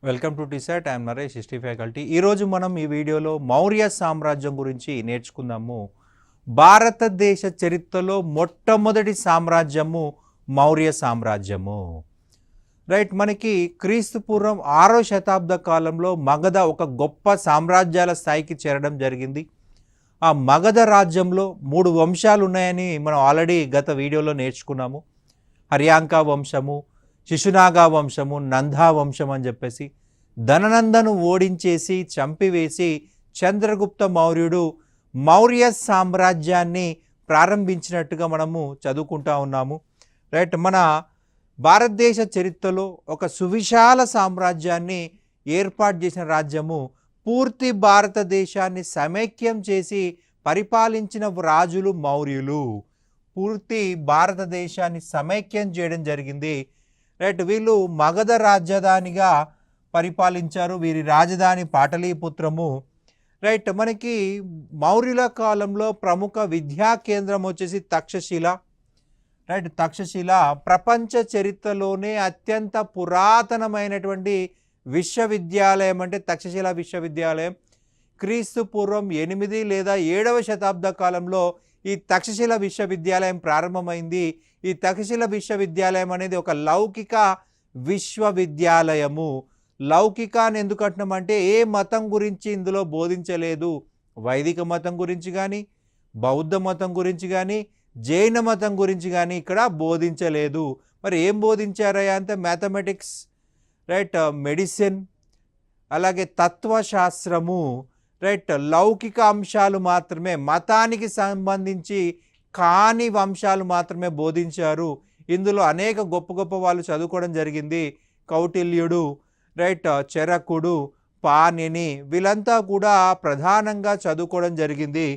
Welcome to T-SAT. I'm Naresh, history faculty. ఈరోజు మనం ఈ వీడియోలో మౌర్య సామ్రాజ్యం గురించి నేర్చుకుందాము. భారతదేశ చరిత్రలో మొట్టమొదటి సామ్రాజ్యము మౌర్య సామ్రాజ్యము. రైట్, మనకి క్రీస్తు పూర్వం 6వ శతాబ్ద కాలంలో మగధ ఒక గొప్ప సామ్రాజ్యాల స్థాయికి చేరడం జరిగింది. ఆ మగధ రాజ్యంలో 3 వంశాలు ఉన్నాయని మనం ఆల్రెడీ గత వీడియోలో నేర్చుకున్నాము. హర్యాంకా వంశము, శిశునాగా వంశము, నందా వంశం అని చెప్పేసి ధననందను ఓడించేసి చంపివేసి చంద్రగుప్త మౌర్యుడు మౌర్య సామ్రాజ్యాన్ని ప్రారంభించినట్టుగా మనము చదువుకుంటా ఉన్నాము. రైట్, మన భారతదేశ చరిత్రలో ఒక సువిశాల సామ్రాజ్యాన్ని ఏర్పాటు చేసిన రాజ్యము, పూర్తి భారతదేశాన్ని సమైక్యం చేసి పరిపాలించిన రాజులు మౌర్యులు. పూర్తి భారతదేశాన్ని సమైక్యం చేయడం జరిగింది. రైట్, వీళ్ళు మగధ రాజధానిగా పరిపాలించారు. వీరి రాజధాని పాటలీపుత్రము. రైట్, మనకి మౌర్యుల కాలంలో ప్రముఖ విద్యా కేంద్రం వచ్చేసి తక్షశిల. రైట్, తక్షశిల ప్రపంచ చరిత్రలోనే అత్యంత పురాతనమైనటువంటి విశ్వవిద్యాలయం అంటే తక్షశిల విశ్వవిద్యాలయం. క్రీస్తు పూర్వం 8 లేదా 7వ శతాబ్ద కాలంలో ఈ తక్షశిల విశ్వవిద్యాలయం ప్రారంభమైంది. ఈ తక్షశిల విశ్వవిద్యాలయం అనేది ఒక లౌకిక విశ్వవిద్యాలయము. లౌకిక అని ఎందుకు అంటున్నామంటే ఏ మతం గురించి ఇందులో బోధించలేదు. వైదిక మతం గురించి కానీ, బౌద్ధ మతం గురించి కానీ, జైన మతం గురించి కానీ ఇక్కడ బోధించలేదు. మరి ఏం బోధించారయ్యా అంటే మ్యాథమెటిక్స్, రైట్, మెడిసిన్, అలాగే తత్వశాస్త్రము, రైట్, లౌకిక అంశాలు మాత్రమే, మతానికి సంబంధించి కాని అంశాలు మాత్రమే బోధించారు. ఇందులో అనేక గొప్ప గొప్ప వాళ్ళు చదువుకోవడం జరిగింది. కౌటిల్యుడు, రైట్, చరకుడు, పాణిని, వీళ్ళంతా కూడా ప్రధానంగా చదువుకోవడం జరిగింది.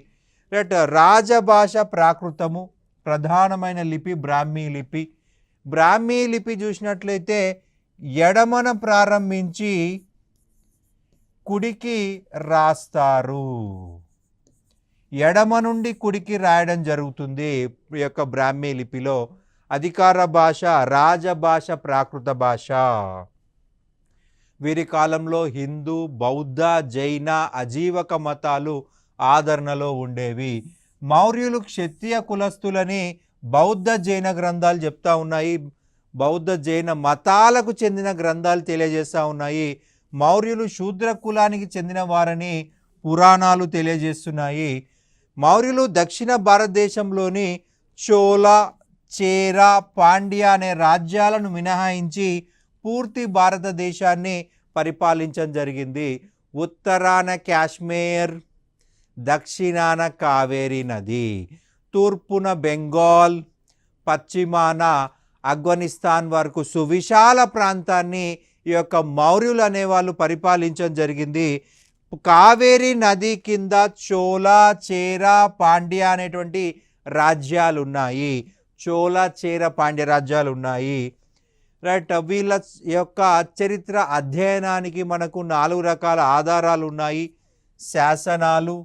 రైట్, రాజభాష ప్రాకృతము, ప్రధానమైన లిపి బ్రాహ్మీ లిపి. బ్రాహ్మీ లిపి చూసినట్లయితే ఎడమన ప్రారంభించి కుడికి రాస్తారు. ఎడమ నుండి కుడికి రాయడం జరుగుతుంది. ఈ యొక్క బ్రాహ్మీ లిపిలో అధికార భాష రాజభాష ప్రాకృత భాష. వీరి కాలంలో హిందూ, బౌద్ధ, జైన, అజీవక మతాలు ఆదరణలో ఉండేవి. మౌర్యులు క్షత్రియ కులస్తులని బౌద్ధ జైన గ్రంథాలు చెప్తా ఉన్నాయి. బౌద్ధ జైన మతాలకు చెందిన గ్రంథాలు తెలియజేస్తూ ఉన్నాయి. మౌర్యులు శూద్ర కులానికి చెందిన వారని పురాణాలు తెలియజేస్తున్నాయి. మౌర్యులు దక్షిణ భారతదేశంలోని చోళ, చేర, పాండ్య అనే రాజ్యాలను మినహాయించి పూర్తి భారతదేశాన్ని పరిపాలించడం జరిగింది. ఉత్తరాన కాశ్మీర్, దక్షిణాన కావేరీ నది, తూర్పున బెంగాల్, పశ్చిమాన ఆఫ్ఘనిస్తాన్ వరకు సువిశాల ప్రాంతాన్ని ఈ యొక్క మౌర్యులు అనేవాళ్ళు పరిపాలించడం జరిగింది. కావేరీ నది కింద చోళ, చేర, పాండ్య అనేటువంటి రాజ్యాలు ఉన్నాయి. చోళ, చేర, పాండ్య రాజ్యాలు ఉన్నాయి. రైట్, వీళ్ళ యొక్క చరిత్ర అధ్యయనానికి మనకు 4 రకాల ఆధారాలు ఉన్నాయి: శాసనాలు,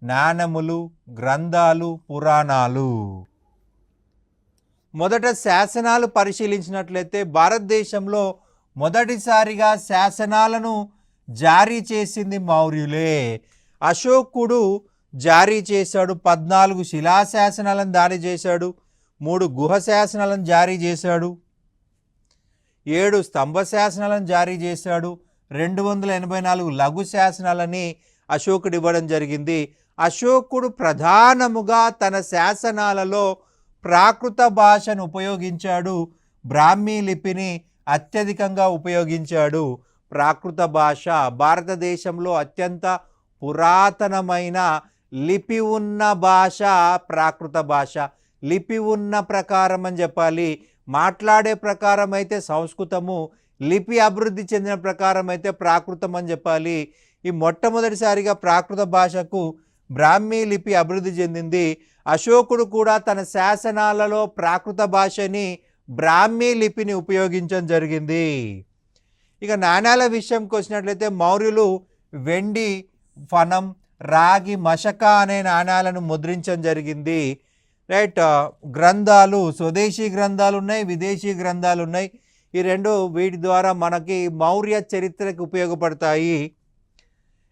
నాణములు, గ్రంథాలు, పురాణాలు. మొదట శాసనాలు పరిశీలించినట్లయితే భారతదేశంలో మొదటిసారిగా శాసనాలను జారీ చేసింది మౌర్యులే. అశోకుడు జారీ చేశాడు. 14 శిలాశాసనాలను జారీ చేశాడు. 3 గుహ శాసనాలను జారీ చేశాడు. 7 స్తంభ శాసనాలను జారీ చేశాడు. 284 లఘు శాసనాలని అశోకుడు ఇవ్వడం జరిగింది. అశోకుడు ప్రధానముగా తన శాసనాలలో ప్రాకృత భాషను ఉపయోగించాడు. బ్రాహ్మీ లిపిని అత్యధికంగా ఉపయోగించాడు. ప్రాకృత భాష భారతదేశంలో అత్యంత పురాతనమైన లిపి ఉన్న భాష ప్రాకృత భాష. లిపి ఉన్న ప్రకారం అని చెప్పాలి. మాట్లాడే ప్రకారం అయితే సంస్కృతము, లిపి అభివృద్ధి చెందిన ప్రకారం అయితే ప్రాకృతం అని చెప్పాలి. ఈ మొట్టమొదటిసారిగా ప్రాకృత భాషకు బ్రాహ్మీ లిపి అభివృద్ధి చెందింది. అశోకుడు కూడా తన శాసనాలలో ప్రాకృత భాషని, బ్రాహ్మీ లిపిని ఉపయోగించడం జరిగింది. ఇక నాణ్యాల విషయంకి వచ్చినట్లయితే మౌర్యులు వెండి, ఫనం, రాగి, మషక అనే నాణ్యాలను ముద్రించడం జరిగింది. రైట్, గ్రంథాలు, స్వదేశీ గ్రంథాలు ఉన్నాయి, విదేశీ గ్రంథాలు ఉన్నాయి. ఈ రెండు వీటి ద్వారా మనకి మౌర్య చరిత్రకు ఉపయోగపడతాయి.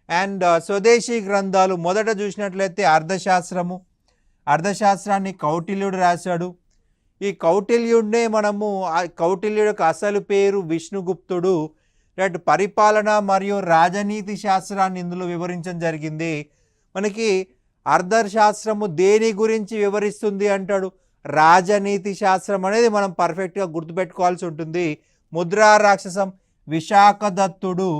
అండ్ స్వదేశీ గ్రంథాలు మొదట చూసినట్లయితే అర్థశాస్త్రము. అర్థశాస్త్రాన్ని కౌటిల్యుడు రాశాడు. ఈ కౌటిల్యుడినే మనము కౌటిల్యుడి యొక్క అసలు పేరు విష్ణుగుప్తుడు. రైట్, పరిపాలన మరియు రాజనీతి శాస్త్రాన్ని ఇందులో వివరించడం జరిగింది. మనకి అర్థశాస్త్రము దేని గురించి వివరిస్తుంది అంటాడు, రాజనీతి శాస్త్రం అనేది మనం పర్ఫెక్ట్గా గుర్తుపెట్టుకోవాల్సి ఉంటుంది. ముద్రా రాక్షసం విశాఖదత్తుడు.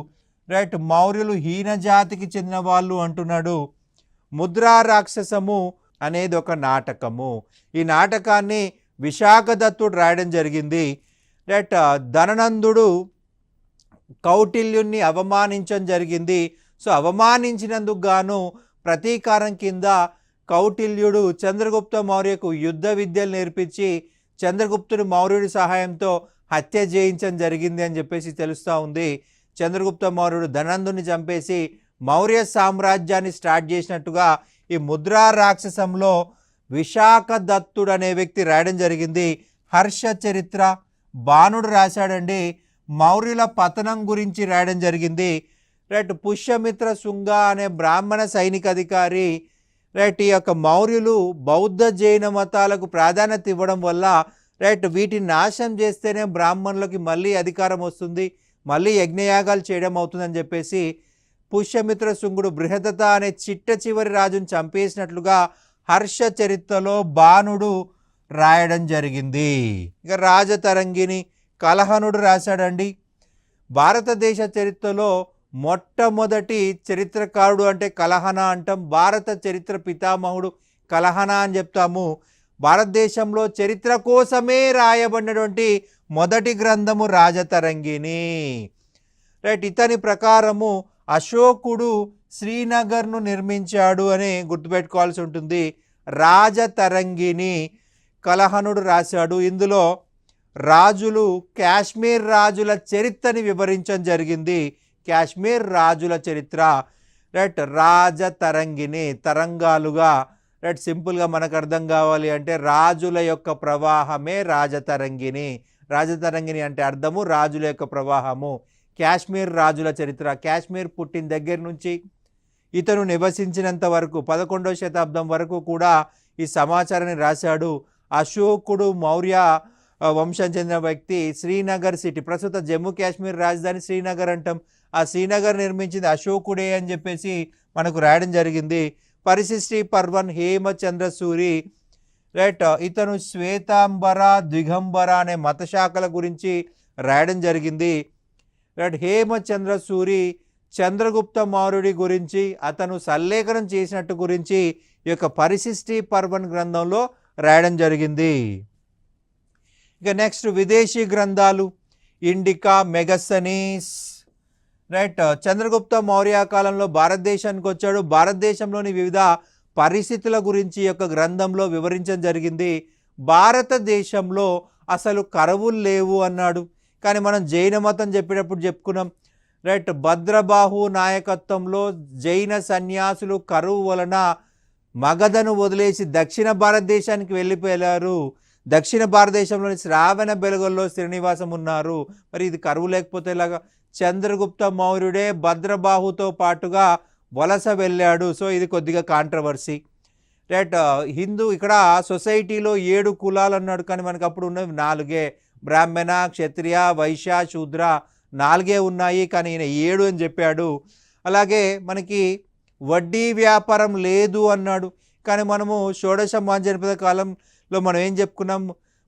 రైట్, మౌర్యులు హీన జాతికి చెందిన వాళ్ళు అంటున్నాడు. ముద్రా రాక్షసము అనేది ఒక నాటకము. ఈ నాటకాన్ని విశాఖదత్తుడు రాయడం జరిగింది. రైట్, ధననందుడు కౌటిల్యుణ్ణి అవమానించడం జరిగింది. సో అవమానించినందుకు గాను ప్రతీకారం కింద కౌటిల్యుడు చంద్రగుప్త మౌర్యకు యుద్ధ విద్యలు నేర్పించి చంద్రగుప్తుడు మౌర్యుడి సహాయంతో హత్య చేయించడం జరిగింది అని చెప్పేసి తెలుస్తూ ఉంది. చంద్రగుప్త మౌర్యుడు ధనందుని చంపేసి మౌర్య సామ్రాజ్యాన్ని స్టార్ట్ చేసినట్టుగా ఈ ముద్రా రాక్షసంలో విశాఖదత్తుడు అనే వ్యక్తి రాయడం జరిగింది. హర్ష చరిత్ర బాణుడు రాశాడండి. మౌర్యుల పతనం గురించి రాయడం జరిగింది. రైట్, పుష్యమిత్ర శుంగ అనే బ్రాహ్మణ సైనిక అధికారి రైట్, ఈ యొక్క మౌర్యులు బౌద్ధ జైన మతాలకు ప్రాధాన్యత ఇవ్వడం వల్ల రైట్ వీటిని నాశనం చేస్తేనే బ్రాహ్మణులకి మళ్ళీ అధికారం వస్తుంది, మళ్ళీ యజ్ఞయాగాలు చేయడం అవుతుందని చెప్పేసి పుష్యమిత్ర శుంగుడు బృహదత అనే చిట్ట చివరి రాజును చంపేసినట్లుగా హర్ష చరిత్రలో బాణుడు రాయడం జరిగింది. ఇక రాజతరంగిణి కలహనుడు రాశాడండి. భారతదేశ చరిత్రలో మొట్టమొదటి చరిత్రకారుడు అంటే కలహన అంటాం. భారత చరిత్ర పితామహుడు కలహన అని చెప్తాము. భారతదేశంలో చరిత్ర కోసమే రాయబడినటువంటి మొదటి గ్రంథము రాజతరంగిణి. రైట్, ఇతని ప్రకారము అశోకుడు శ్రీనగర్ను నిర్మించాడు అని గుర్తుపెట్టుకోవాల్సి ఉంటుంది. రాజతరంగిణి కలహనుడు రాశాడు. ఇందులో రాజులు కాశ్మీర్ రాజుల చరిత్రని వివరించడం జరిగింది. కాశ్మీర్ రాజుల చరిత్ర. రైట్, రాజతరంగిణి తరంగాలుగా. రైట్, సింపుల్గా మనకు అర్థం కావాలి అంటే రాజుల యొక్క ప్రవాహమే రాజతరంగిణి. రాజతరంగిణి అంటే అర్థము రాజుల యొక్క ప్రవాహము. కాశ్మీర్ రాజుల చరిత్ర. కాశ్మీర్ పుట్టిన దగ్గర నుంచి ఇతను నివసించినంత వరకు 11వ శతాబ్దం వరకు కూడా ఈ సమాచారాన్ని రాశాడు. అశోకుడు మౌర్య వంశం చెందిన వ్యక్తి. శ్రీనగర్ సిటీ, ప్రస్తుత జమ్మూ కాశ్మీర్ రాజధాని శ్రీనగర్ అంటాం. ఆ శ్రీనగర్ నిర్మించింది అశోకుడే అని చెప్పేసి మనకు రాయడం జరిగింది. పరిశిష్టి పర్వన్ హేమచంద్ర సూరి. రైట్, ఇతను శ్వేతాంబర దిగంబర అనే మత శాఖల గురించి రాయడం జరిగింది. రైట్, హేమచంద్ర సూరి చంద్రగుప్త మౌర్యుడి గురించి అతను సల్లేఖనం చేసినట్టు గురించి ఈ యొక్క పరిశిష్టి పర్వన్ గ్రంథంలో రాయడం జరిగింది. ఇక నెక్స్ట్ విదేశీ గ్రంథాలు. ఇండికా మెగసనీస్. రైట్, చంద్రగుప్త మౌర్య కాలంలో భారతదేశానికి వచ్చాడు. భారతదేశంలోని వివిధ పరిస్థితుల గురించి యొక్క గ్రంథంలో వివరించడం జరిగింది. భారతదేశంలో అసలు కరువులు లేవు అన్నాడు. కానీ మనం జైన మతం చెప్పేటప్పుడు చెప్పుకున్నాం. రైట్, భద్రబాహు నాయకత్వంలో జైన సన్యాసులు కరువు వలన మగధను వదిలేసి దక్షిణ భారతదేశానికి వెళ్ళిపోయారు. దక్షిణ భారతదేశంలోని శ్రావణ బెలుగుల్లో శ్రీనివాసం ఉన్నారు. మరి ఇది కరువు లేకపోతే ఇలాగా? చంద్రగుప్త మౌర్యుడే భద్రబాహుతో పాటుగా వలస వెళ్ళాడు. సో ఇది కొద్దిగా కాంట్రవర్సీ. రైట్, హిందూ ఇక్కడ సొసైటీలో 7 కులాలు అన్నాడు. కానీ మనకు అప్పుడు ఉన్నవి 4. బ్రాహ్మణ, క్షత్రియ, వైశ్య, శూద్ర 4 ఉన్నాయి. కానీ ఈయన 7 అని చెప్పాడు. అలాగే మనకి వడ్డీ వ్యాపారం లేదు అన్నాడు. కానీ మనము షోడశ మహాజనపద కాలంలో మనం ఏం చెప్పుకున్నాం,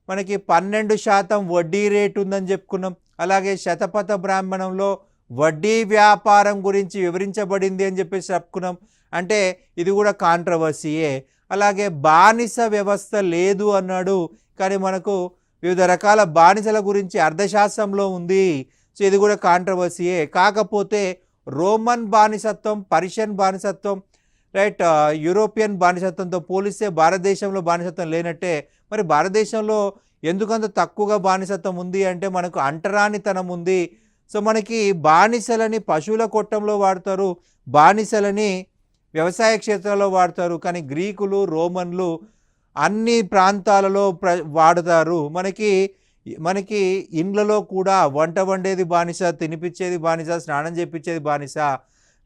మనకి 12% వడ్డీ రేటు ఉందని చెప్పుకున్నాం. అలాగే శతపథ బ్రాహ్మణంలో వడ్డీ వ్యాపారం గురించి వివరించబడింది అని చెప్పేసి చెప్పుకున్నాం. అంటే ఇది కూడా కాంట్రవర్సీయే. అలాగే బానిస వ్యవస్థ లేదు అన్నాడు. కానీ మనకు వివిధ రకాల బానిసల గురించి అర్థశాస్త్రంలో ఉంది. సో ఇది కూడా కాంట్రవర్సీయే. కాకపోతే రోమన్ బానిసత్వం, పర్షియన్ బానిసత్వం, రైట్, యూరోపియన్ బానిసత్వంతో పోలిస్తే భారతదేశంలో బానిసత్వం లేనట్టే. మరి భారతదేశంలో ఎందుకంత తక్కువగా బానిసత్వం ఉంది అంటే మనకు అంటరానితనం ఉంది. సో మనకి బానిసలని పశువుల కొట్టంలో వాడతారు, బానిసలని వ్యవసాయ క్షేత్రాల్లో వాడతారు. కానీ గ్రీకులు, రోమన్లు అన్ని ప్రాంతాలలో వాడతారు. మనకి మనకి ఇండ్లలో కూడా వంట వండేది బానిస, తినిపించేది బానిస, స్నానం చేపించేది బానిస,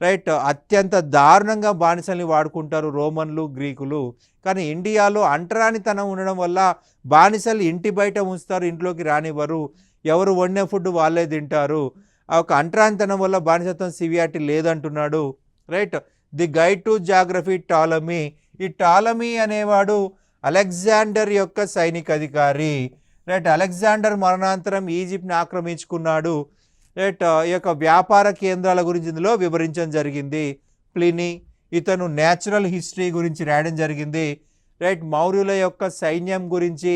రైట్? అత్యంత దారుణంగా బానిసల్ని వాడుకుంటారు రోమన్లు, గ్రీకులు. కానీ ఇండియాలో అంటరానితనం ఉండడం వల్ల బానిసలు ఇంటి బయట ఉంచుతారు, ఇంట్లోకి రానివ్వరు. ఎవరు వండిన ఫుడ్ వాళ్ళే తింటారు. ఆ ఒక అంటరానితనం వల్ల బానిసత్వం సివియారిటీ లేదంటున్నాడు, right? The guide to geography Ptolemy. ఈ టాలమీ అనేవాడు అలెగ్జాండర్ యొక్క సైనిక అధికారి, రైట్? అలెగ్జాండర్ మరణాంతరం ఈజిప్ట్ని ఆక్రమించుకున్నాడు, రైట్? ఈ యొక్క వ్యాపార కేంద్రాల గురించి ఇందులో వివరించడం జరిగింది. ప్లినీ ఇతను న్యాచురల్ హిస్టరీ గురించి రాయడం జరిగింది, రైట్? మౌర్యుల యొక్క సైన్యం గురించి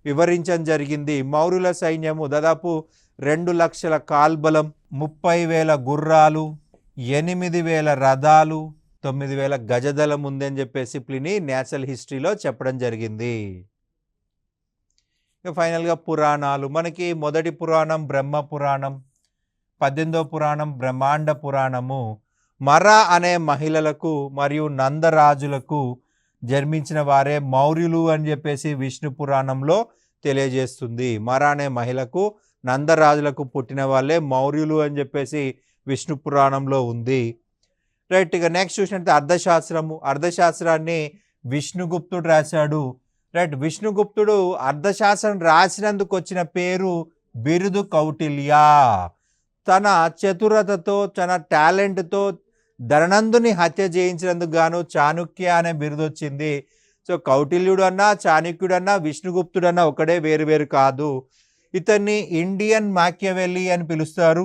వివరించడం జరిగింది. మౌర్యుల సైన్యము దాదాపు 2 లక్షల కాల్బలం, 30,000 గుర్రాలు, 8,000 రథాలు, 9,000 గజదళం ఉందని చెప్పేసి ప్లినీ న్యాచురల్ హిస్టరీలో చెప్పడం జరిగింది. ఫైనల్గా పురాణాలు. మనకి మొదటి పురాణం బ్రహ్మ పురాణం, 18వ పురాణం బ్రహ్మాండ పురాణము మర అనే మహిళలకు మరియు నందరాజులకు జన్మించిన వారే మౌర్యులు అని చెప్పేసి విష్ణు పురాణంలో తెలియజేస్తుంది. మర అనే మహిళకు నందరాజులకు పుట్టిన వాళ్ళే మౌర్యులు అని చెప్పేసి విష్ణు పురాణంలో ఉంది, రైట్? ఇక నెక్స్ట్ చూసినట్టు అర్థశాస్త్రము. అర్థశాస్త్రాన్ని విష్ణుగుప్తుడు రాశాడు, రైట్? విష్ణుగుప్తుడు అర్థశాస్త్రం రాసినందుకు వచ్చిన పేరు బిరుదు కౌటిల్య. తన చతురతతో, తన టాలెంట్తో ధననందుని హత్య చేయించినందుకు గాను చాణుక్య అనే బిరుదు వచ్చింది. సో కౌటిల్యుడు అన్నా, చాణుక్యుడు అన్నా, విష్ణుగుప్తుడు అన్నా ఒకడే, వేరు వేరు కాదు. ఇతన్ని ఇండియన్ మాకియవెల్లి అని పిలుస్తారు,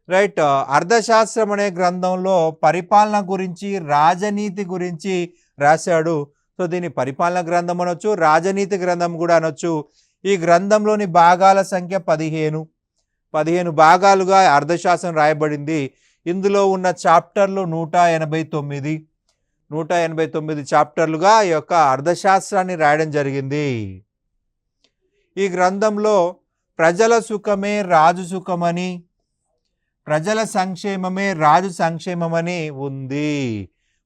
రైట్? అర్థశాస్త్రం అనే గ్రంథంలో పరిపాలన గురించి, రాజనీతి గురించి రాశాడు. సో దీన్ని పరిపాలన గ్రంథం అనొచ్చు, రాజనీతి గ్రంథం కూడా అనొచ్చు. ఈ గ్రంథంలోని భాగాల సంఖ్య 15 భాగాలుగా అర్థశాస్త్రం రాయబడింది. ఇందులో ఉన్న చాప్టర్లు 189 చాప్టర్లుగా ఈ యొక్క అర్థశాస్త్రాన్ని రాయడం జరిగింది. ఈ గ్రంథంలో ప్రజల సుఖమే రాజు సుఖమని, ప్రజల సంక్షేమమే రాజు సంక్షేమమని ఉంది.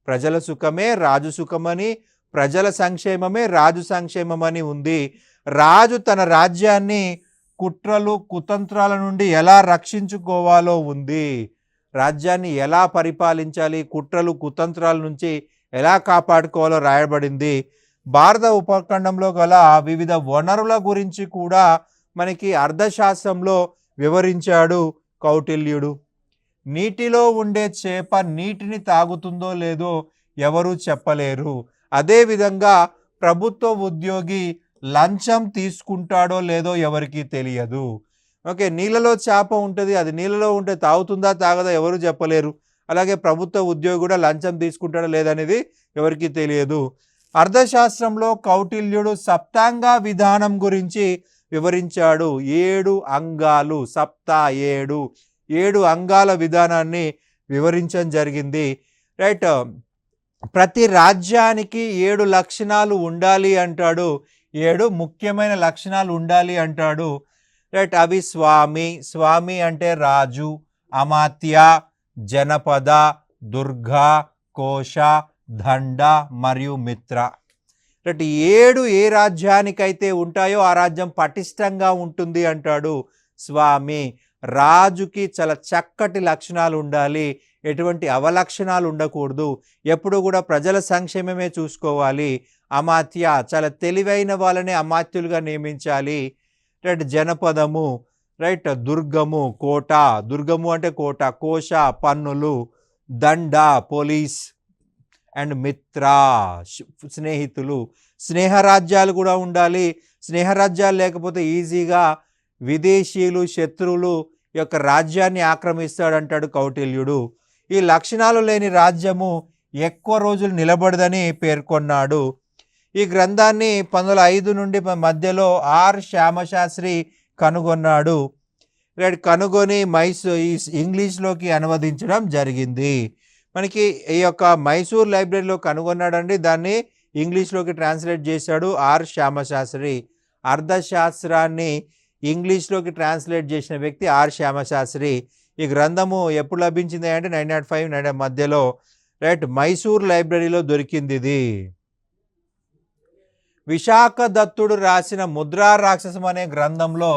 ప్రజల సుఖమే రాజు సుఖమని, ప్రజల సంక్షేమమే రాజు సంక్షేమమని ఉంది. రాజు తన రాజ్యాన్ని కుట్రలు కుతంత్రాల నుండి ఎలా రక్షించుకోవాలో ఉంది. రాజ్యాన్ని ఎలా పరిపాలించాలి, కుట్రలు కుతంత్రాల నుంచి ఎలా కాపాడుకోవాలో రాయబడింది. భారత ఉపఖండంలో గల వివిధ వనరుల గురించి కూడా మనకి అర్థశాస్త్రంలో వివరించాడు కౌటిల్యుడు. నీటిలో ఉండే చేప నీటిని తాగుతుందో లేదో ఎవరూ చెప్పలేరు. అదేవిధంగా ప్రభుత్వ ఉద్యోగి లంచం తీసుకుంటాడో లేదో ఎవరికీ తెలియదు. ఓకే, నీళ్ళలో చేప ఉంటుంది, అది నీళ్ళలో ఉంటే తాగుతుందా తాగదా ఎవరు చెప్పలేరు. అలాగే ప్రభుత్వ ఉద్యోగి కూడా లంచం తీసుకుంటాడో లేదనేది ఎవరికీ తెలియదు. అర్థశాస్త్రంలో కౌటిల్యుడు సప్తాంగ విధానం గురించి వివరించాడు. 7 అంగాలు, 7 అంగాల విధానాన్ని వివరించడం జరిగింది, రైట్? ప్రతి రాజ్యానికి 7 లక్షణాలు ఉండాలి అంటాడు, 7 ముఖ్యమైన లక్షణాలు ఉండాలి అంటాడు, రైట్? అవి స్వామి అంటే రాజు, అమాత్య, జనపద, దుర్గ, కోశ, దండ మరియు మిత్ర. రైట్? 7 ఏ రాజ్యానికైతే ఉంటాయో ఆ రాజ్యం పటిష్టంగా ఉంటుంది అంటాడు స్వామి. రాజుకి చాలా చక్కటి లక్షణాలు ఉండాలి, ఎటువంటి అవలక్షణాలు ఉండకూడదు, ఎప్పుడు కూడా ప్రజల సంక్షేమమే చూసుకోవాలి. అమాత్య, చాలా తెలివైన వాళ్ళని అమాత్యులుగా నియమించాలి, రైట్? జనపదము, రైట్? దుర్గము, కోట, దుర్గము అంటే కోట, కోశ పన్నులు, దండ పోలీస్, అండ్ మిత్ర స్నేహితులు. స్నేహరాజ్యాలు కూడా ఉండాలి. స్నేహరాజ్యాలు లేకపోతే ఈజీగా విదేశీయులు, శత్రువులు యొక్క రాజ్యాన్ని ఆక్రమిస్తాడంటాడు కౌటిల్యుడు. ఈ లక్షణాలు లేని రాజ్యము ఎక్కువ రోజులు నిలబడదని పేర్కొన్నాడు. ఈ గ్రంథాన్ని 1905 నుండి మధ్యలో ఆర్ శ్యామశాస్త్రి కనుగొన్నాడు, రైట్? కనుగొని ఇంగ్లీష్లోకి అనువదించడం జరిగింది. మనకి ఈ యొక్క మైసూర్ లైబ్రరీలో కనుగొన్నాడండి, దాన్ని ఇంగ్లీష్లోకి ట్రాన్స్లేట్ చేశాడు ఆర్ శ్యామశాస్త్రి. అర్థశాస్త్రాన్ని ఇంగ్లీష్లోకి ట్రాన్స్లేట్ చేసిన వ్యక్తి ఆర్ శ్యామశాస్త్రి. ఈ గ్రంథము ఎప్పుడు లభించింది అంటే 1905 మధ్యలో, రైట్? మైసూర్ లైబ్రరీలో దొరికింది ఇది. విశాఖ దత్తుడు రాసిన ముద్రా రాక్షసం అనే గ్రంథంలో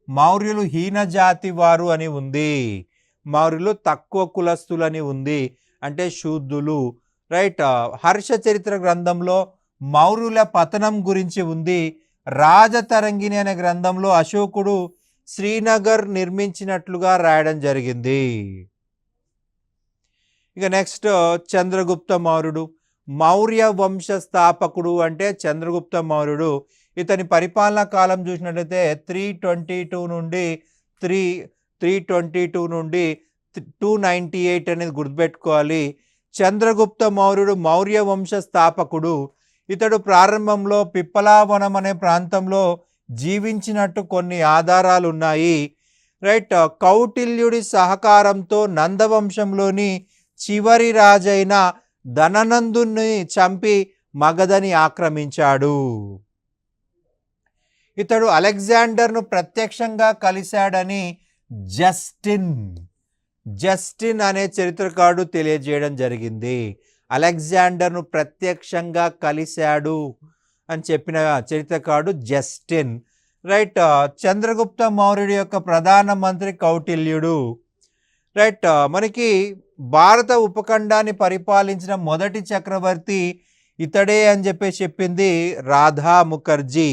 మౌర్యులు హీన జాతి వారు అని ఉంది, మౌర్యులు తక్కువ కులస్తులని ఉంది, అంటే శూద్రులు. రైట్. హర్ష చరిత్ర గ్రంథంలో మౌర్యుల పతనం గురించి ఉంది. రాజతరంగిణి అనే గ్రంథంలో అశోకుడు శ్రీనగర్ నిర్మించినట్లుగా రాయడం జరిగింది. ఇక నెక్స్ట్ చంద్రగుప్త మౌర్యుడు, మౌర్య వంశ స్థాపకుడు అంటే చంద్రగుప్త మౌర్యుడు. ఇతని పరిపాలనా కాలం చూసినట్లయితే 322 నుండి 298 అనేది గుర్తుపెట్టుకోవాలి. చంద్రగుప్త మౌర్యుడు మౌర్య వంశ స్థాపకుడు. ఇతడు ప్రారంభంలో పిప్పలావనం అనే ప్రాంతంలో జీవించినట్టు కొన్ని ఆధారాలు ఉన్నాయి. రైట్. కౌటిల్యుడి సహకారంతో నందవంశంలోని చివరి రాజైన ధననందుని చంపి మగధని ఆక్రమించాడు. ఇతడు అలెగ్జాండర్ను ప్రత్యక్షంగా కలిశాడని జస్టిన్ అనే చరిత్రకారుడు తెలియజేయడం జరిగింది. అలెగ్జాండర్ను ప్రత్యక్షంగా కలిశాడు అని చెప్పిన చరిత్రకారుడు జస్టిన్. రైట్. చంద్రగుప్త మౌర్యుడి యొక్క ప్రధానమంత్రి కౌటిల్యుడు. రైట్. మనకి భారత ఉపఖండాన్ని పరిపాలించిన మొదటి చక్రవర్తి ఇతడే అని చెప్పింది రాధా ముఖర్జీ.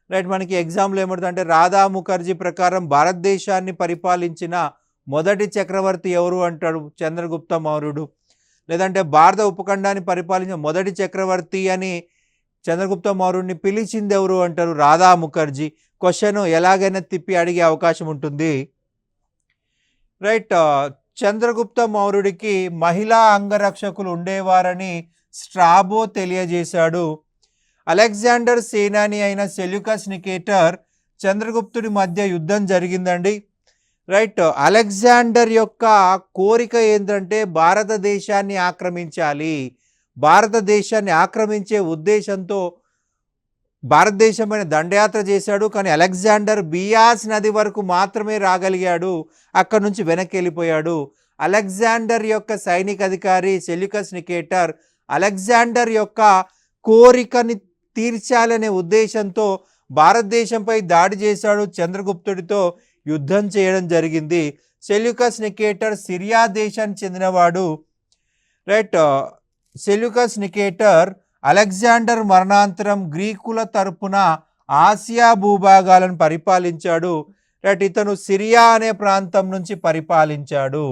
రైట్. మనకి ఎగ్జామ్లో ఏమంటుందంటే రాధా ముఖర్జీ ప్రకారం భారతదేశాన్ని పరిపాలించిన మొదటి చక్రవర్తి ఎవరు అంటాడు, చంద్రగుప్త మౌర్యుడు. లేదంటే భారత ఉపఖండాన్ని పరిపాలించిన మొదటి చక్రవర్తి అని చంద్రగుప్త మౌర్యుడిని పిలిచింది ఎవరు అంటారు, రాధా ముఖర్జీ. క్వశ్చన్ ఎలాగైనా తిప్పి అడిగే అవకాశం ఉంటుంది. రైట్. చంద్రగుప్త మౌర్యుడికి మహిళా అంగరక్షకులు ఉండేవారని స్ట్రాబో తెలియజేశాడు. అలెగ్జాండర్ సేనాని అయిన సెల్యూకస్ నికేటర్ చంద్రగుప్తుడి మధ్య యుద్ధం జరిగిందండి. రైట్. అలెగ్జాండర్ యొక్క కోరిక ఏంటంటే భారతదేశాన్ని ఆక్రమించాలి. భారతదేశాన్ని ఆక్రమించే ఉద్దేశంతో భారతదేశం పైన దండయాత్ర చేశాడు. కానీ అలెగ్జాండర్ బియాస్ నది వరకు మాత్రమే రాగలిగాడు, అక్కడి నుంచి వెనక్కి వెళ్ళిపోయాడు. అలెగ్జాండర్ యొక్క సైనిక అధికారి సెల్యూకస్ నికేటర్ అలెగ్జాండర్ యొక్క కోరికని తీర్చాలనే ఉద్దేశంతో భారతదేశంపై దాడి చేశాడు. చంద్రగుప్తుడితో యుద్ధం చేయడం జరిగింది. సెల్యూకస్ నికేటర్ సిరియా దేశానికి చెందినవాడు. రైట్. సెల్యూకస్ నికేటర్ అలెగ్జాండర్ మరణాంతరం గ్రీకుల తరపున ఆసియా భూభాగాలను పరిపాలించాడు. రైట్. ఇతను సిరియా అనే ప్రాంతం నుంచి పరిపాలించాడు.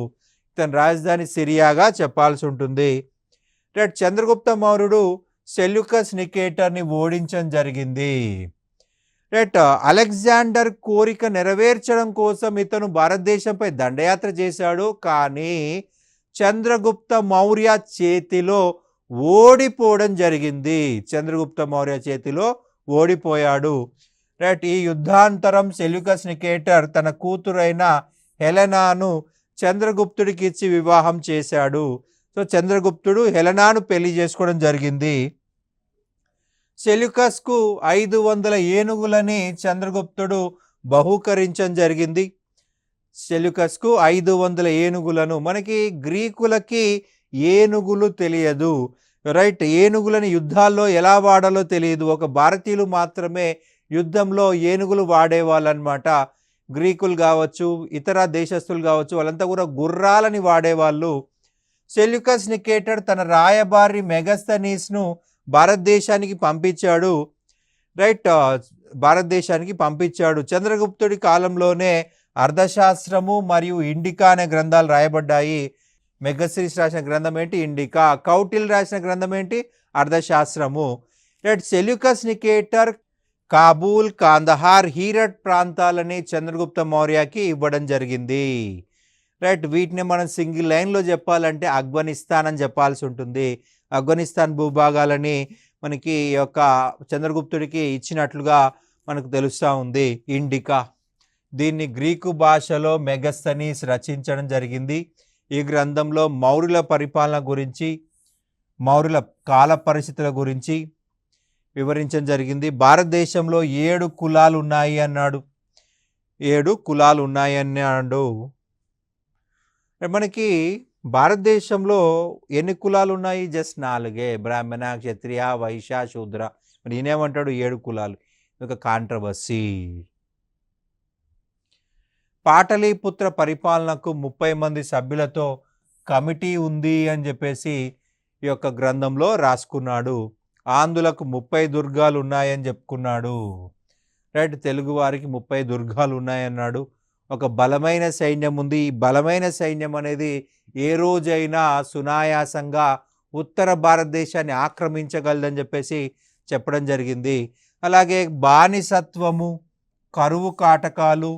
ఇతని రాజధాని సిరియాగా చెప్పాల్సి ఉంటుంది. రైట్. చంద్రగుప్త మౌర్యుడు సెల్యూకస్ నికేటర్ని ఓడించడం జరిగింది. రైట్. అలెగ్జాండర్ కోరిక నెరవేర్చడం కోసం ఇతను భారతదేశంపై దండయాత్ర చేశాడు. కానీ చంద్రగుప్త మౌర్య చేతిలో ఓడిపోవడం జరిగింది. చంద్రగుప్త మౌర్య చేతిలో ఓడిపోయాడు. రైట్. ఈ యుద్ధాంతరం సెల్యూకస్ నికేటర్ తన కూతురైన హెలెనాను చంద్రగుప్తుడికి ఇచ్చి వివాహం చేశాడు. సో చంద్రగుప్తుడు హెలెనాను పెళ్లి చేసుకోవడం జరిగింది. సెల్యూకస్కు 500 ఏనుగులని చంద్రగుప్తుడు బహూకరించడం జరిగింది. సెల్యూకస్కు 500 ఏనుగులను. మనకి గ్రీకులకి ఏనుగులు తెలియదు. రైట్. ఏనుగులని యుద్ధాల్లో ఎలా వాడాలో తెలియదు. ఒక భారతీయులు మాత్రమే యుద్ధంలో ఏనుగులు వాడేవాళ్ళు అనమాట. గ్రీకులు కావచ్చు, ఇతర దేశస్తులు కావచ్చు, వాళ్ళంతా కూడా గుర్రాలని వాడేవాళ్ళు. సెల్యూకస్ నికేటర్ తన రాయబారి మెగస్తనీస్ను భారతదేశానికి పంపించాడు. రైట్. భారతదేశానికి పంపించాడు. చంద్రగుప్తుడి కాలంలోనే అర్థశాస్త్రము మరియు ఇండికా అనే గ్రంథాలు రాయబడ్డాయి. మెగస్తనీస్ రాసిన గ్రంథం ఏంటి, ఇండికా. కౌటిల్ రాసిన గ్రంథం ఏంటి, అర్థశాస్త్రము. Right. Seleucus Nicator Kabul, Kandahar, Herat ప్రాంతాలని చంద్రగుప్త మౌర్యకి ఇవ్వడం జరిగింది. రైట్. వీటిని మనం సింగిల్ లైన్లో చెప్పాలంటే ఆఫ్ఘనిస్తాన్ అని చెప్పాల్సి ఉంటుంది. ఆఫ్ఘనిస్తాన్ భూభాగాలని మనకి ఈ యొక్క చంద్రగుప్తుడికి ఇచ్చినట్లుగా మనకు తెలుస్తూ ఉంది. ఇండికా. దీన్ని గ్రీకు భాషలో మెగస్తనీస్ రచించడం జరిగింది. ఈ గ్రంథంలో మౌర్యుల పరిపాలన గురించి, మౌర్యుల కాల పరిస్థితుల గురించి వివరించడం జరిగింది. భారతదేశంలో 7 కులాలు ఉన్నాయి అన్నాడు. 7 కులాలు ఉన్నాయి అన్నాడు. మనకి భారతదేశంలో ఎన్ని కులాలు ఉన్నాయి, జస్ట్ 4. బ్రాహ్మణ, క్షత్రియ, వైశ్య, శూద్ర. మరి ఈయనేమంటాడు 7 కులాలు. ఒక కాంట్రవర్సీ. పాటలీపుత్ర పరిపాలనకు 30 మంది సభ్యులతో కమిటీ ఉంది అని చెప్పేసి ఈ యొక్క గ్రంథంలో రాసుకున్నాడు. ఆంధ్రులకు 30 దుర్గాలు ఉన్నాయని చెప్పుకున్నాడు. రైట్, తెలుగు వారికి 30 దుర్గాలు ఉన్నాయన్నాడు. ఒక బలమైన సైన్యం ఉంది. ఈ బలమైన సైన్యం అనేది ఏ రోజైనా సునాయాసంగా ఉత్తర భారతదేశాన్ని ఆక్రమించగలదని చెప్పేసి చెప్పడం జరిగింది. అలాగే బానిసత్వము, కరువు కాటకాలు,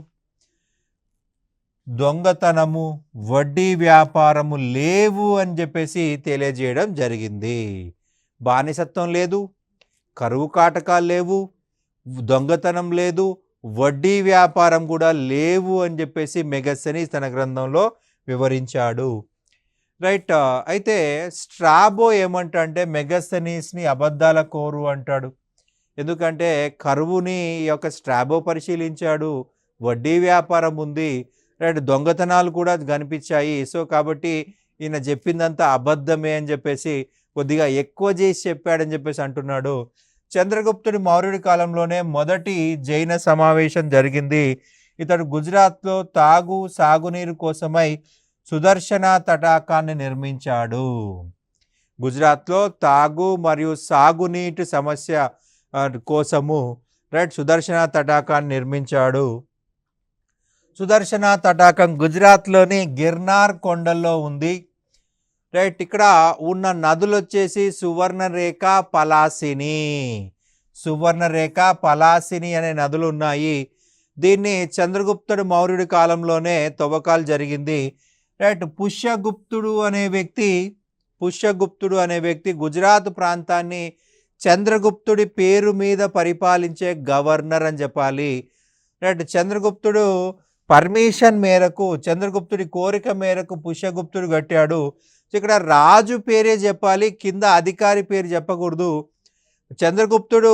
దొంగతనము, వడ్డీ వ్యాపారము లేవు అని చెప్పేసి తెలియజేయడం జరిగింది. బానిసత్వం లేదు, కరువు కాటకాలు లేవు, దొంగతనం లేదు, వడ్డీ వ్యాపారం కూడా లేవు అని చెప్పేసి మెగస్తనీస్ తన గ్రంథంలో వివరించాడు. రైట్, అయితే స్ట్రాబో ఏమంటే మెగస్తనీస్ని అబద్ధాల కోరు అంటాడు. ఎందుకంటే కరువుని ఈ యొక్క స్ట్రాబో పరిశీలించాడు, వడ్డీ వ్యాపారం ఉంది, రైట్, దొంగతనాలు కూడా కనిపించాయి. సో కాబట్టి ఈయన చెప్పిందంతా అబద్ధమే అని చెప్పేసి కొద్దిగా ఎక్కువ చేసి చెప్పాడని చెప్పేసి అంటున్నాడు. చంద్రగుప్తుడి మౌర్యుడి కాలంలోనే మొదటి జైన సమావేశం జరిగింది. ఇతడు గుజరాత్లో సాగునీరు కోసమై సుదర్శన తటాకాన్ని నిర్మించాడు. గుజరాత్లో తాగు మరియు సాగునీటి సమస్య కోసము రైట్ సుదర్శన తటాకాన్ని నిర్మించాడు. సుదర్శన తటాకం గుజరాత్లోని గిర్నార్ కొండల్లో ఉంది. రైట్, ఇక్కడ ఉన్న నదులు వచ్చేసి సువర్ణరేఖ, పలాసిని అనే నదులు ఉన్నాయి. దీన్ని చంద్రగుప్తుడు మౌర్యుడి కాలంలోనే తవ్వకాలు జరిగింది. రైట్, పుష్యగుప్తుడు అనే వ్యక్తి గుజరాత్ ప్రాంతాన్ని చంద్రగుప్తుడి పేరు మీద పరిపాలించే గవర్నర్ అని చెప్పాలి. రైట్, చంద్రగుప్తుడు పర్మిషన్ మేరకు, చంద్రగుప్తుడి కోరిక మేరకు పుష్యగుప్తుడు కట్టాడు. ఇక్కడ రాజు పేరే చెప్పాలి, కింద అధికారి పేరు చెప్పకూడదు. చంద్రగుప్తుడు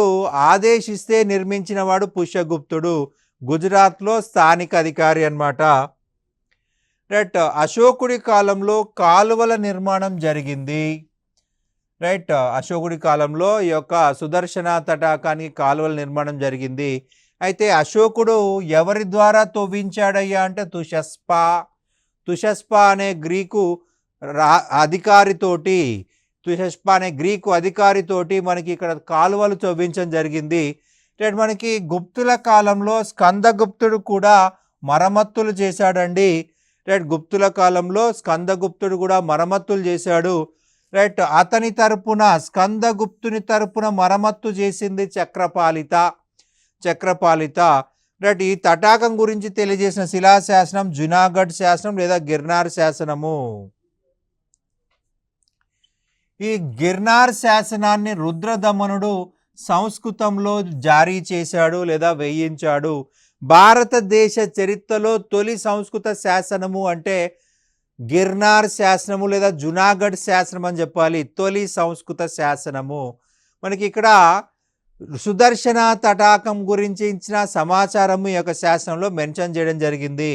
ఆదేశిస్తే నిర్మించిన వాడు పుష్యగుప్తుడు, గుజరాత్లో స్థానిక అధికారి అన్నమాట. రైట్, అశోకుడి కాలంలో కాలువల నిర్మాణం జరిగింది. రైట్, అశోకుడి కాలంలో ఈ యొక్క సుదర్శన తటాకానికి కాలువల నిర్మాణం జరిగింది. అయితే అశోకుడు ఎవరి ద్వారా తవ్వించాడయ్యా అంటే తుషస్పా అనే గ్రీకు అధికారితోటి మనకి ఇక్కడ కాలువలు తవ్వించడం జరిగింది. మనకి గుప్తుల కాలంలో స్కందగుప్తుడు కూడా మరమ్మతులు చేశాడండి. గుప్తుల కాలంలో స్కందగుప్తుడు కూడా మరమ్మతులు చేశాడు. రైట్, అతని తరపున స్కందగుప్తుని తరపున మరమ్మత్తు చేసింది చక్రపాలిత. రైట్, ఈ తటాకం గురించి తెలియజేసిన శిలాశాసనం జునాగఢ్ శాసనం లేదా గిర్నార్ శాసనము. ఈ గిర్నార్ శాసనాన్ని రుద్రదమనుడు సంస్కృతంలో జారీ చేశాడు లేదా వేయించాడు. భారతదేశ చరిత్రలో తొలి సంస్కృత శాసనము అంటే గిర్నార్ శాసనము లేదా జునాగఢ్ శాసనం అని చెప్పాలి. తొలి సంస్కృత శాసనము. మనకి ఇక్కడ సుదర్శన తటాకం గురించి ఇచ్చిన సమాచారం ఈ యొక్క శాసనంలో మెన్షన్ చేయడం జరిగింది.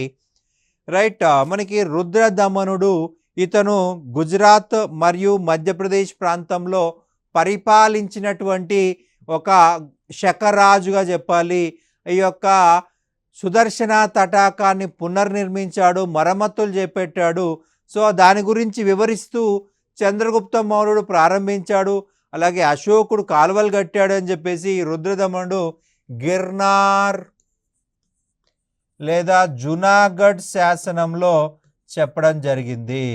రైట్, మనకి రుద్రదమనుడు ఇతను గుజరాత్ మరియు మధ్యప్రదేశ్ ప్రాంతంలో పరిపాలించినటువంటి ఒక శకరాజుగా చెప్పాలి. ఈ యొక్క సుదర్శన తటాకాన్ని పునర్నిర్మించాడు, మరమ్మతులు చేపట్టాడు. సో దాని గురించి వివరిస్తూ చంద్రగుప్త మౌర్యుడు ప్రారంభించాడు. అలాగే అశోకుడు కాలువలు కట్టాడు అని చెప్పేసి రుద్రదమనుడు గిర్నార్ లేదా జునాగఢ్ శాసనంలో చెప్పడం జరిగింది.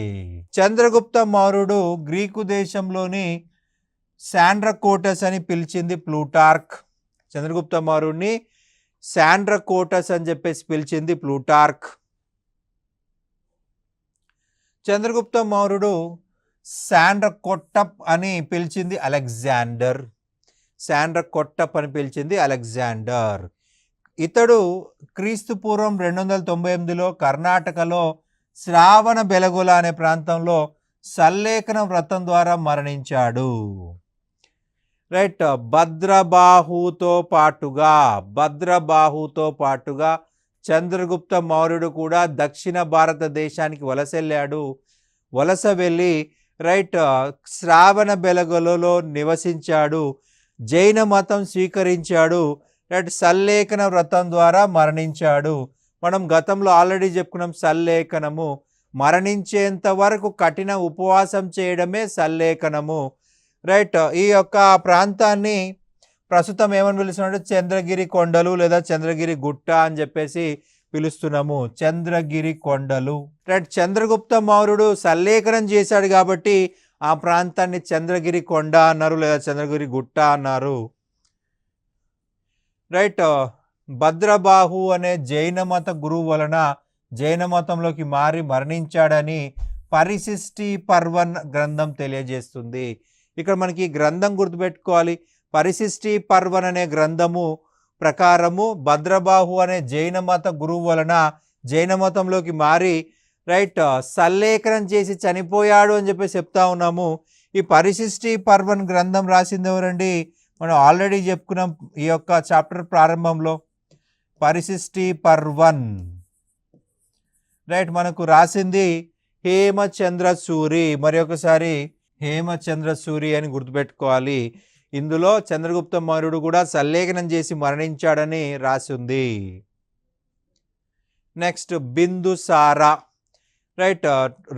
చంద్రగుప్త మౌర్యుడు గ్రీకు దేశంలోని శాండ్రకోటస్ అని పిలిచింది ప్లూటార్క్. చంద్రగుప్త మౌర్యుడిని శాండ్రకోటస్ అని చెప్పేసి పిలిచింది ప్లూటార్క్. చంద్రగుప్త మౌర్యుడు శాండ్రకొట్టప్ అని పిలిచింది అలెగ్జాండర్. ఇతడు క్రీస్తు పూర్వం 298లో కర్ణాటకలో శ్రావణ బెలగొల అనే ప్రాంతంలో సల్లేఖన వ్రతం ద్వారా మరణించాడు. రైట్, భద్రబాహుతో పాటుగా చంద్రగుప్త మౌర్యుడు కూడా దక్షిణ భారతదేశానికి వలస వెళ్ళి రైట్ శ్రావణ బెలగొలలో నివసించాడు. జైన మతం స్వీకరించాడు. రైట్, సల్లేఖన వ్రతం ద్వారా మరణించాడు. మనం గతంలో ఆల్రెడీ చెప్పుకున్నాం సల్లేఖనము, మరణించేంత వరకు కఠిన ఉపవాసం చేయడమే సల్లేఖనము. రైట్, ఈ యొక్క ప్రాంతాన్ని ప్రస్తుతం ఏమని పిలుస్తున్నాడు, చంద్రగిరి కొండలు లేదా చంద్రగిరి గుట్ట అని చెప్పేసి పిలుస్తున్నాము. చంద్రగిరి కొండలు. రైట్, చంద్రగుప్త మౌర్యుడు సల్లేఖనం చేశాడు కాబట్టి ఆ ప్రాంతాన్ని చంద్రగిరి కొండ అన్నారు లేదా చంద్రగిరి గుట్ట అన్నారు. రైట్, భద్రబాహు అనే జైన మత గురువు వలన జైన మతంలోకి మారి మరణించాడని పరిశిష్టి పర్వన్ గ్రంథం తెలియజేస్తుంది. ఇక్కడ మనకి ఈ గ్రంథం గుర్తుపెట్టుకోవాలి. పరిశిష్టి పర్వన్ అనే గ్రంథము ప్రకారము భద్రబాహు అనే జైన మత గురువు వలన జైన మతంలోకి మారి రైట్ సల్లేఖనం చేసి చనిపోయాడు అని చెప్పి చెప్తా ఉన్నాము. ఈ పరిశిష్టి పర్వన్ గ్రంథం రాసింది ఎవరండి? మనం ఆల్రెడీ చెప్పుకున్నాం ఈ యొక్క చాప్టర్ ప్రారంభంలో. పరిశిష్టి పర్వన్ రైట్ మనకు రాసింది హేమచంద్ర సూరి. మరి ఒకసారి హేమచంద్ర సూరి అని గుర్తుపెట్టుకోవాలి. ఇందులో చంద్రగుప్త మౌర్యుడు కూడా సల్లేఖనం చేసి మరణించాడని రాసింది. నెక్స్ట్ బిందుసార. రైట్,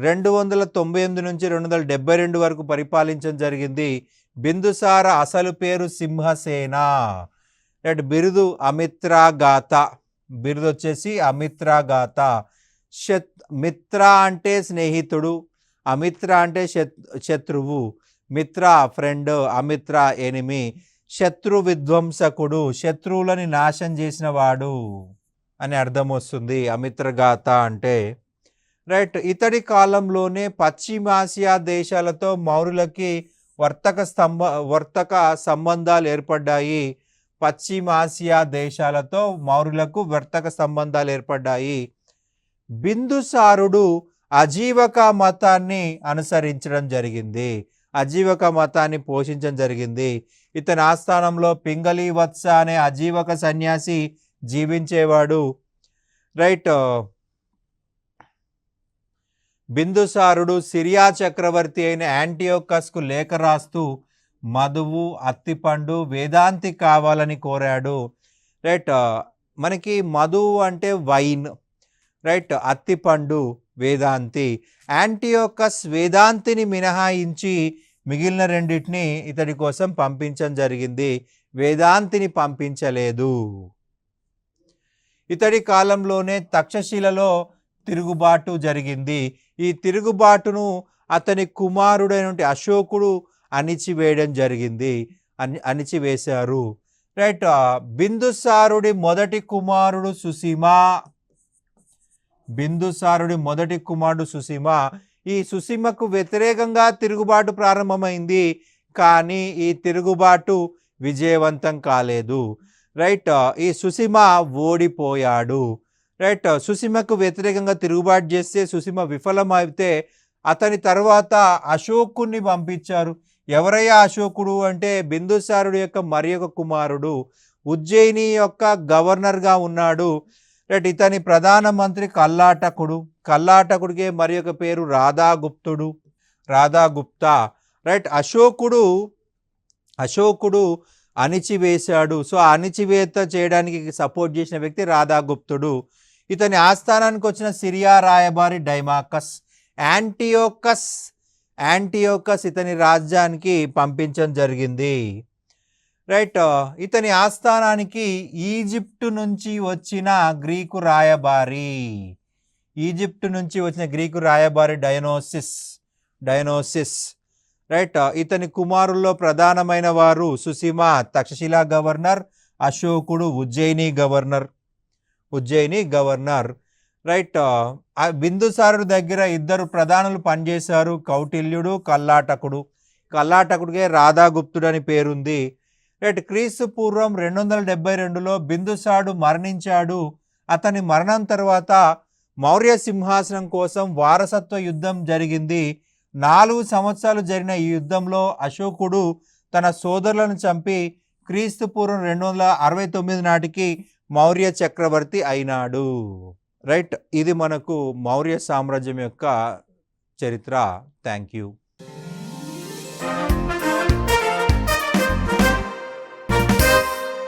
298 నుంచి 272 వరకు పరిపాలించడం జరిగింది. బిందుసార అసలు పేరు సింహసేన. రైట్, బిరుదు అమిత్రాగాత. బిరుదు వచ్చేసి అమిత్రాగాత. మిత్ర అంటే స్నేహితుడు, అమిత్ర అంటే శత్రువు. మిత్ర ఫ్రెండ్, అమిత్ర ఎనిమి. శత్రు విధ్వంసకుడు, శత్రువులని నాశనం చేసిన వాడు అని అర్థం వస్తుంది అమిత్రగాత అంటే. రైట్, ఇతడి కాలంలోనే పశ్చిమాసియా దేశాలతో మౌర్యులకి వర్తక సంబంధాలు ఏర్పడ్డాయి. పశ్చిమాసియా దేశాలతో మౌర్యులకు వర్తక సంబంధాలు ఏర్పడ్డాయి. బిందుసారుడు అజీవక మతాన్ని అనుసరించడం జరిగింది. అజీవక మతాన్ని పోషించడం జరిగింది. ఇతని ఆస్థానంలో పింగళి వత్స అనే అజీవక సన్యాసి జీవించేవాడు. రైట్, బిందుసారుడు సిరియా చక్రవర్తి అయిన యాంటియోకస్కు లేఖ రాస్తూ మధువు, అత్తిపండు, వేదాంతి కావాలని కోరాడు. రైట్, మనకి మధువు అంటే వైన్, రైట్, అత్తిపండు వేదాంతి. యాంటియోకస్ వేదాంతిని మినహాయించి మిగిలిన రెండింటిని ఇతడి కోసం పంపించడం జరిగింది. వేదాంతిని పంపించలేదు. ఇతడి కాలంలోనే తక్షశిలలో తిరుగుబాటు జరిగింది. ఈ తిరుగుబాటును అతని కుమారుడైన అశోకుడు అణిచివేయడం జరిగింది. అణిచివేశారు. రైట్, బిందుసారుడి మొదటి కుమారుడు సుసీమ. బిందుసారుడి మొదటి కుమారుడు సుసీమ. ఈ సుసీమకు వ్యతిరేకంగా తిరుగుబాటు ప్రారంభమైంది, కానీ ఈ తిరుగుబాటు విజయవంతం కాలేదు. రైట్, ఈ సుసీమ ఓడిపోయాడు. రైట్, సుసీమకు వ్యతిరేకంగా తిరుగుబాటు చేస్తే సుసీమ విఫలమైతే అతని తర్వాత అశోకుని పంపించారు. ఎవరయ్యా అశోకుడు అంటే బిందుసారుడు యొక్క మరి ఒక కుమారుడు. ఉజ్జయిని యొక్క గవర్నర్గా ఉన్నాడు. రైట్, ఇతని ప్రధానమంత్రి కల్లాటకుడు. కల్లాటకుడికే మరి ఒక పేరు రాధాగుప్తుడు, రాధాగుప్త. రైట్, అశోకుడు అణిచివేశాడు. సో ఆ చేయడానికి సపోర్ట్ చేసిన వ్యక్తి రాధాగుప్తుడు. ఇతని ఆస్థానానికి వచ్చిన సిరియా రాయబారి డైమాకస్. యాంటియోకస్ ఇతని రాజ్యానికి పంపించడం జరిగింది. రైట్, ఇతని ఆస్థానానికి ఈజిప్టు నుంచి వచ్చిన గ్రీకు రాయబారి. ఈజిప్టు నుంచి వచ్చిన గ్రీకు రాయబారి డయనోసిస్. రైట్, ఇతని కుమారుల్లో ప్రధానమైన వారు సుసీమ తక్షశిలా గవర్నర్, అశోకుడు ఉజ్జయిని గవర్నర్. రైట్, బిందుసారుడు దగ్గర ఇద్దరు ప్రధానులు పనిచేశారు, కౌటిల్యుడు, కల్లాటకుడికే రాధాగుప్తుడు అని పేరుంది. రైట్, క్రీస్తు పూర్వం 272లో బిందుసారుడు మరణించాడు. అతని మరణం తర్వాత మౌర్య సింహాసనం కోసం వారసత్వ యుద్ధం జరిగింది. 4 సంవత్సరాలు జరిగిన ఈ యుద్ధంలో అశోకుడు తన సోదరులను చంపి క్రీస్తు పూర్వం 269 నాటికి మౌర్య చక్రవర్తి అయినాడు. రైట్, ఇది మనకు మౌర్య సామ్రాజ్యం యొక్క చరిత్ర. Thank you.